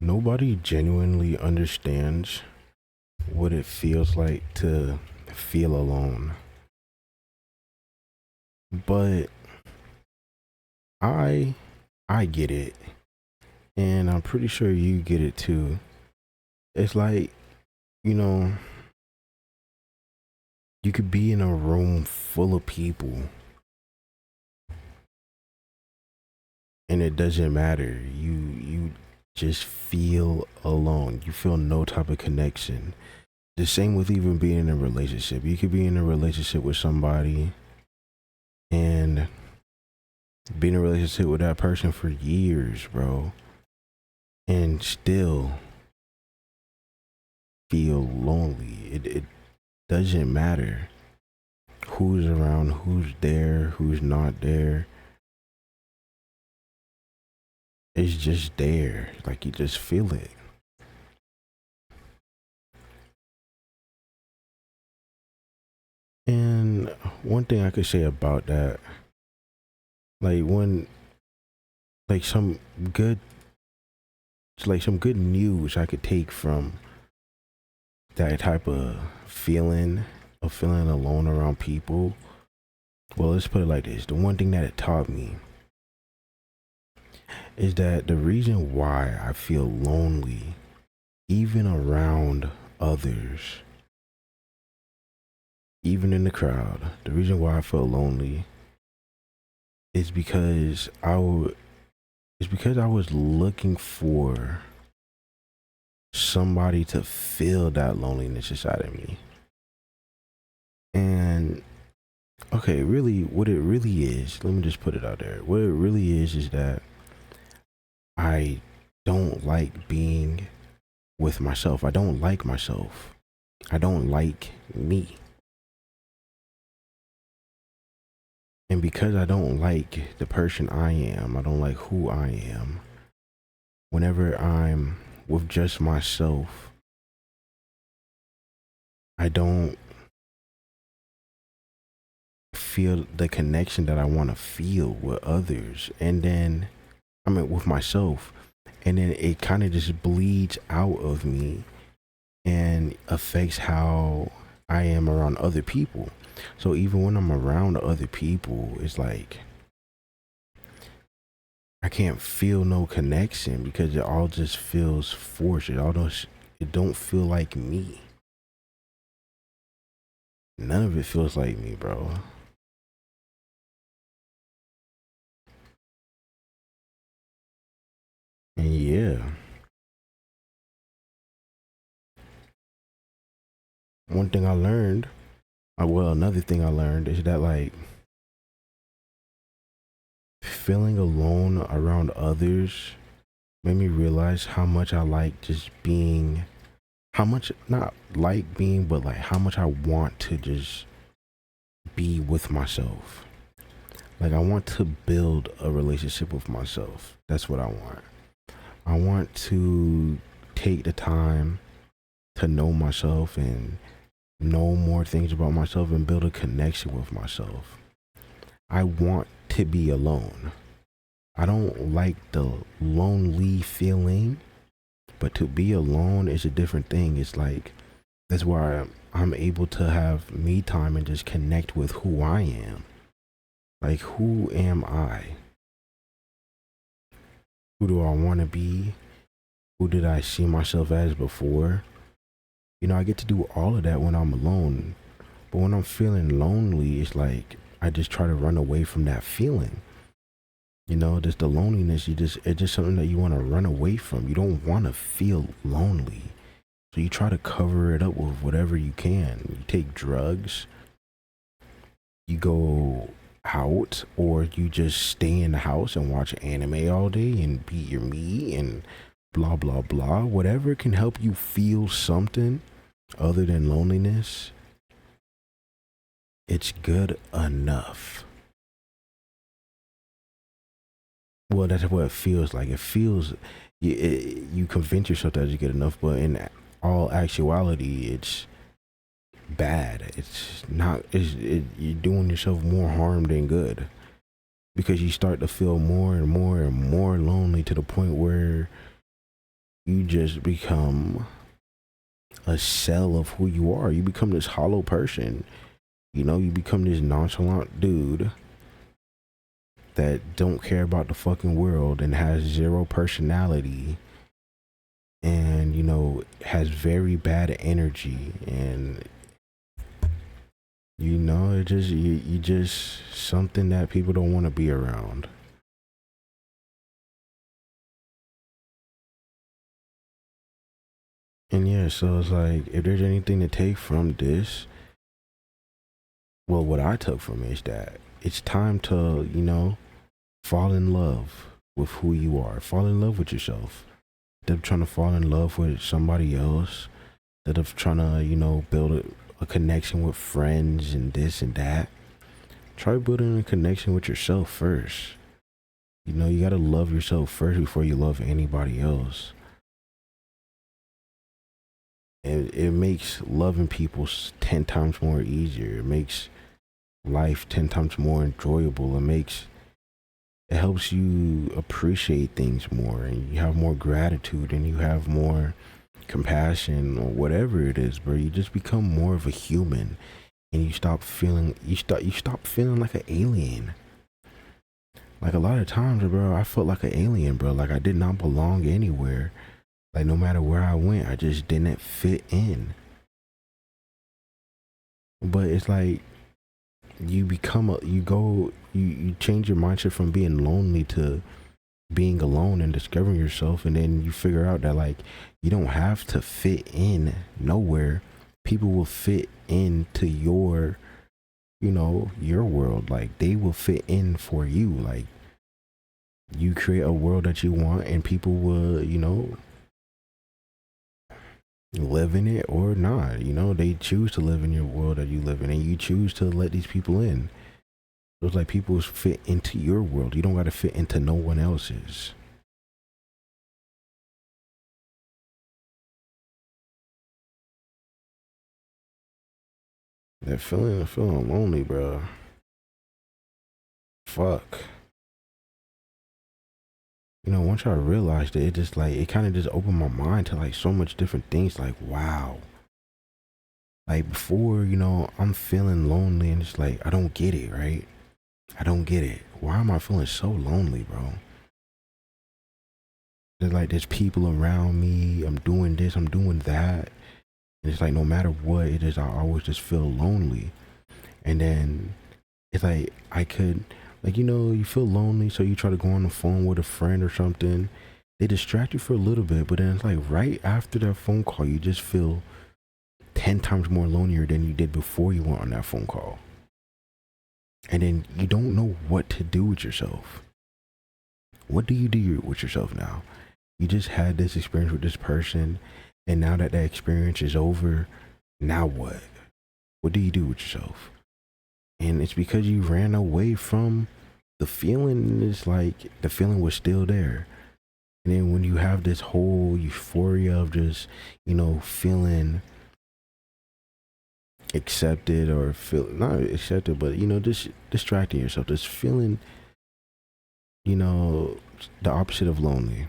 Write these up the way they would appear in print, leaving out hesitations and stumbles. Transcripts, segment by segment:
Nobody genuinely understands what it feels like to feel alone. But I I get it, and I'm pretty sure you get it too. It's like, you know, you could be in a room full of people and it doesn't matter. You just feel alone. You feel no type of connection. The same with even being in a relationship. You could be in a relationship with somebody and be in a relationship with that person for years, bro, and still feel lonely. It doesn't matter who's around, who's there, who's not there. It's just there. Like you just feel it. And one thing I could say about that, like when like some good some good news I could take from that type of feeling alone around people. Well, let's put it like this. The one thing that it taught me is that the reason why I feel lonely, even around others, even in the crowd, the reason why I feel lonely is because I was looking for somebody to feel that loneliness inside of me. And okay, really, what it really is, let me just put it out there. What it really is that I don't like being with myself. I don't like myself. I don't like me. And because I don't like the person I am, I don't like who I am, whenever I'm with just myself, I don't feel the connection that I want to feel with others. And then, I mean, with myself. And then it kind of just bleeds out of me and affects how I am around other people. So even when I'm around other people, it's like I can't feel no connection because it all just feels forced. It don't feel like me. None of it feels like me, bro. And yeah, one thing I learned, well, another thing I learned is that like feeling alone around others made me realize how much I like just being, how much not like being, but like how much I want to just be with myself. Like I want to build a relationship with myself. That's what I want. I want to take the time to know myself and know more things about myself and build a connection with myself. I want to be alone. I don't like the lonely feeling, but to be alone is a different thing. It's like that's why I'm able to have me time and just connect with who I am. Like, who am I? Who do I want to be? Who did I see myself as before? You know, I get to do all of that when I'm alone. But when I'm feeling lonely, it's like I just try to run away from that feeling. You know, just the loneliness, it's just something that you want to run away from. You don't want to feel lonely. So you try to cover it up with whatever you can. You take drugs, you go out, or you just stay in the house and watch anime all day and beat your meat and blah blah blah. Whatever can help you feel something other than loneliness, it's good enough. Well, that's what it feels like. It feels you convince yourself that it's good enough, but in all actuality, it's bad. It's not. You're doing yourself more harm than good because you start to feel more and more and more lonely to the point where you just become a shell of who you are. You become this hollow person. You know, you become this nonchalant dude that don't care about the fucking world and has zero personality and, you know, has very bad energy. And, you know, it just, you just something that people don't want to be around. And yeah, so it's like, if there's anything to take from this, well, what I took from it is that it's time to, you know, fall in love with who you are. Fall in love with yourself. Instead of trying to fall in love with somebody else, instead of trying to, you know, build a connection with friends and this and that, try building a connection with yourself first. You know, you gotta love yourself first before you love anybody else. And it makes loving people 10 times more easier. It makes life 10 times more enjoyable. It helps you appreciate things more, and you have more gratitude, and you have more compassion, or whatever it is, bro. You just become more of a human, and you stop feeling like an alien. Like, a lot of times, bro, I felt like an alien, bro. Like, I did not belong anywhere. Like, no matter where I went, I just didn't fit in. But it's like, you change your mindset from being lonely to being alone and discovering yourself. And then you figure out that, like, you don't have to fit in nowhere. People will fit into your, you know, your world. Like, they will fit in for you. Like, you create a world that you want, and people will, you know, live in it or not. You know, they choose to live in your world that you live in, and you choose to let these people in. So it's like, people fit into your world. You don't got to fit into no one else's. That feeling of feeling lonely, bro. Fuck. You know, once I realized it, it just like, it kind of just opened my mind to like so much different things. Like, wow. Like, before, you know, I'm feeling lonely, and it's like, I don't get it, right? I don't get it. Why am I feeling so lonely, bro? There's like, there's people around me. I'm doing this, I'm doing that. And it's like, no matter what it is, I always just feel lonely. And then it's like, I could, like, you know, you feel lonely, so you try to go on the phone with a friend or something. They distract you for a little bit, but then it's like, right after that phone call, you just feel 10 times more lonelier than you did before you went on that phone call. And then you don't know what to do with yourself. What do you do with yourself now? You just had this experience with this person, and now that that experience is over, now what? What do you do with yourself? And it's because you ran away from the feeling. It's like, the feeling was still there. And then when you have this whole euphoria of just, you know, feeling accepted, or feel not accepted, but, you know, just distracting yourself, just feeling, you know, the opposite of lonely.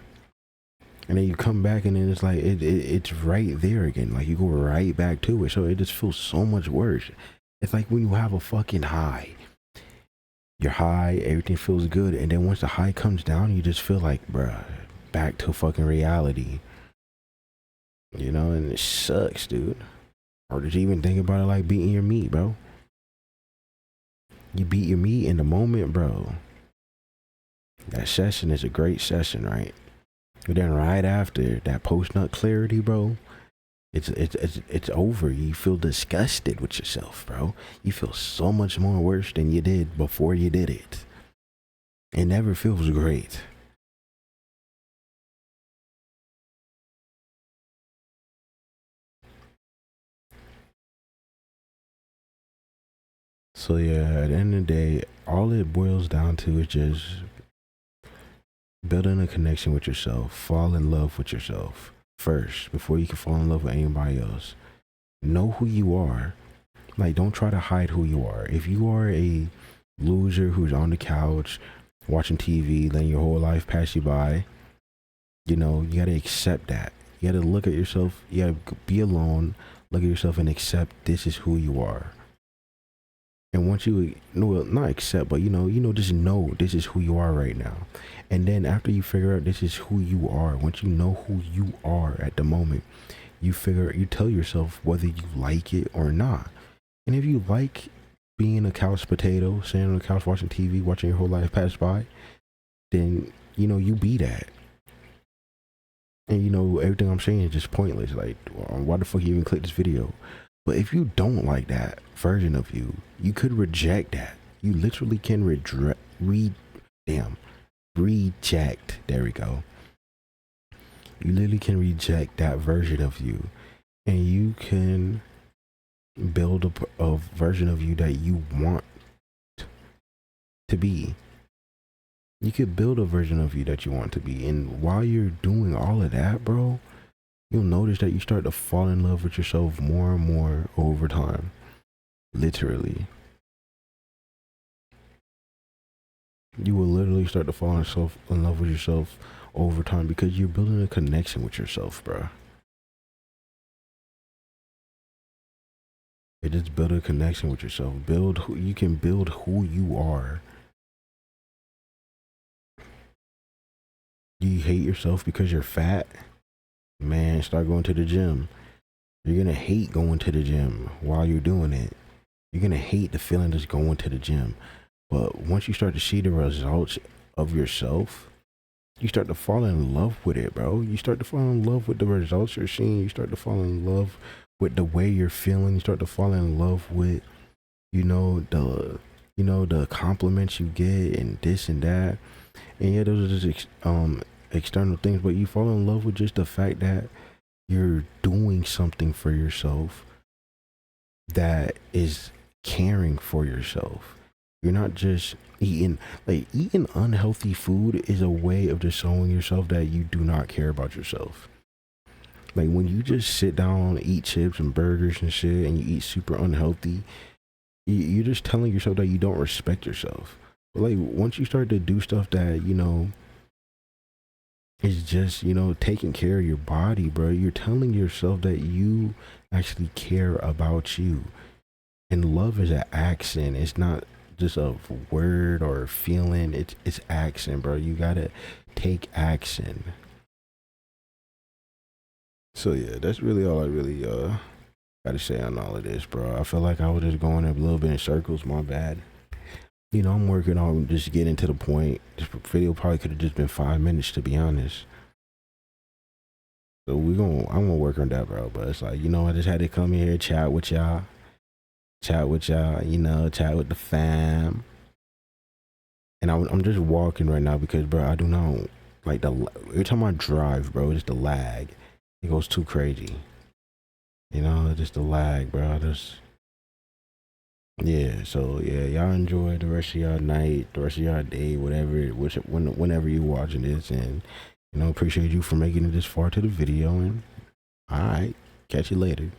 And then you come back, and then it's like, it's right there again. Like, you go right back to it. So it just feels so much worse. It's like when you have a fucking high. You're high, everything feels good, and then once the high comes down, you just feel like, bruh, back to fucking reality. You know, and it sucks, dude. Or did you even think about it like beating your meat, bro? You beat your meat in the moment, bro. That session is a great session, right? But then right after that post-nut clarity, bro, it's over. You feel disgusted with yourself, bro. You feel so much more worse than you did before you did it. It never feels great. So yeah, at the end of the day, all it boils down to is just building a connection with yourself. Fall in love with yourself first before you can fall in love with anybody else. Know who you are. Like, don't try to hide who you are. If you are a loser who's on the couch watching TV, letting your whole life pass you by, You know, you gotta accept that. You gotta look at yourself. You gotta be alone, look at yourself, and accept this is who you are. And once you well, not accept, but just know this is who you are right now. And then after you figure out this is who you are, once you know who you are at the moment, you tell yourself whether you like it or not. And if you like being a couch potato, sitting on the couch watching TV, watching your whole life pass by, then you be that. And everything I'm saying is just pointless. Like, why the fuck you even click this video? But if you don't like that version of you, you could reject that. You literally can reject. There we go. You literally can reject that version of you, and you can build a version of you that you want to be. You could build a version of you that you want to be. And while you're doing all of that, bro, you'll notice that you start to fall in love with yourself more and more over time. Literally. You will literally start to fall in love with yourself over time because you're building a connection with yourself, bro. You just build a connection with yourself. You can build who you are. Do you hate yourself because you're fat? Man, start going to the gym. You're gonna hate going to the gym while you're doing it. You're gonna hate the feeling of going to the gym. But once you start to see the results of yourself, you start to fall in love with it, bro. You start to fall in love with the results you're seeing. You start to fall in love with the way you're feeling. You start to fall in love with, the compliments you get and this and that. And yeah, those are just external things, but you fall in love with just the fact that you're doing something for yourself that is caring for yourself. You're not just eating unhealthy food is a way of just showing yourself that you do not care about yourself. Like when you just sit down, eat chips and burgers and shit, and you eat super unhealthy, you're just telling yourself that you don't respect yourself. But like once you start to do stuff that, is just, taking care of your body, bro, you're telling yourself that you actually care about you. And love is an action. It's not just a word or a feeling. It's action, bro. You gotta take action. So yeah, that's really all I really gotta say on all of this, bro. I feel like I was just going a little bit in circles. My bad. I'm working on just getting to the point. This video probably could have just been 5 minutes, to be honest. So I'm gonna work on that, bro. But it's like, I just had to come here, chat with y'all, chat with the fam. And I'm just walking right now because, bro, I do not like every time I drive, bro, it's the lag. It goes too crazy. Just the lag, bro. Yeah, so yeah, y'all enjoy the rest of y'all night, the rest of y'all day, whenever you're watching this, and appreciate you for making it this far to the video. And all right, catch you later.